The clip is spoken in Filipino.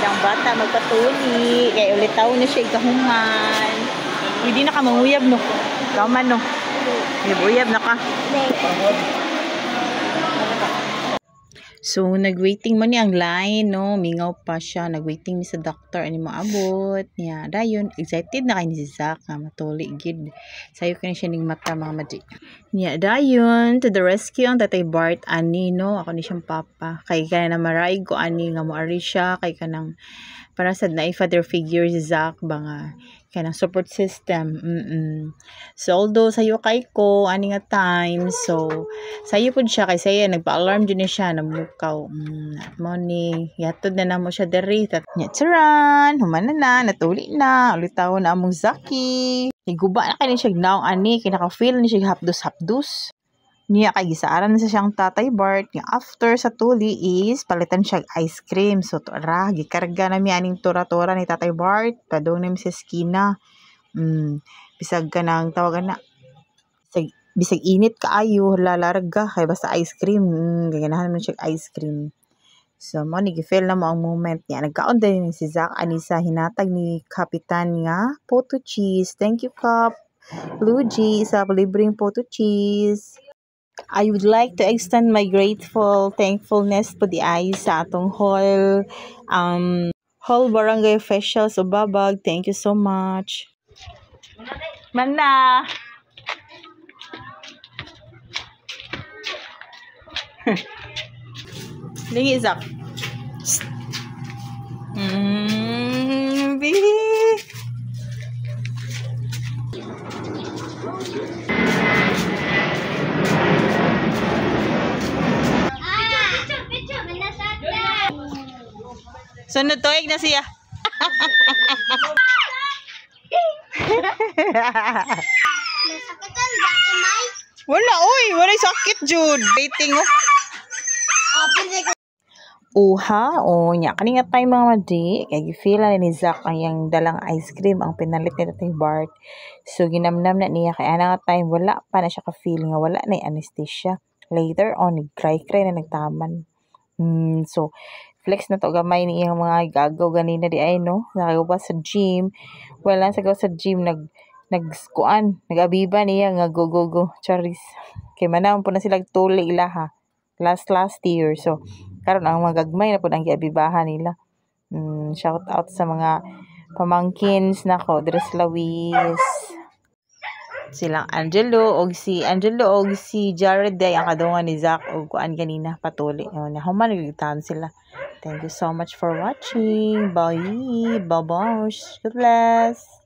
siyang bata magpatuli. Kaya ulit taon na siya ikahuman. Hindi na ka manguyab no. Kaman no. Uyab na ka. So, nag-waiting man niya ang line, no? Mingaw pa siya. Nag-waiting ni sa doctor. Ano maabot niya. Dayon, excited na kayo ni si Zach. Matuli, gid. Sayo ka na siya ning mata, mga madi. Niya, dayon, to the rescue ang tatay Bart. Ani, no? Ako ni siyang papa. Kay ka na maray ko, ani nga mo ari siya. Kay ka nang, para sa na father figure si Zach, banga kanang support system. So although sayo kay ko ani nga time, so sayo pud siya kay saya nagpa-alarm jud ni siya namukaw. Morning yatod na namo siya diri tat nya charan human na natuli na ulitaw na among Zaki. Higuba na kay ni siya naong ani kay naka-feel ni siya hapdos niya kay gisaaran sa siyang tatay Bart nga after sa tuli is palitan siya ice cream. So ra gikarga na mi aning tura-tura ni tatay Bart padong na mi sa skina. Bisag ka nang tawagan na bisag init kaayo lalarga kay basta ice cream. Gaganahan man siya ice cream. So mo ni gifeel na mo ang moment niya. Nagkaon din si Zach ani sa hinatag ni Kapitan nga photo cheese. Thank you Kap Luigi sa libreng photo cheese. I would like to extend my grateful thankfulness po di ay sa atong whole barangay officials o Babag. Thank you so much. Mana. Lingi Zak. Bihi. Sunod tuig na siya. Wala, oy. Wala sakit, Jude. Waiting, oh. Uha, oh. Nya, kaninga tayo mga madi. Kaya gifila ni Zach ang yung dalang ice cream. Ang pinalit ni tatay Bart. So, ginamnam na niya. Kaya na nga time, wala pa na siya ka-feel nga. Wala na yung anesthesia. Later on, nag-cry-cry na nagtaman. So, flex na to gamay ni iyang mga gagaw ganina di ay no nakagawa sa gym wala sa gawa sa gym nag-abiba niya nga go charis kay manawon po na sila tuli ilaha last year so karon ang mga gagmay na po ang giabibahan nila. Shout out sa mga pamangkins nako diri sa Lawis silang Angelo og si Jared day ang kadungan ni Zach og kuan ganina patuli human nagtan sila. Thank you so much for watching. Bye. Bye-bye. God bless.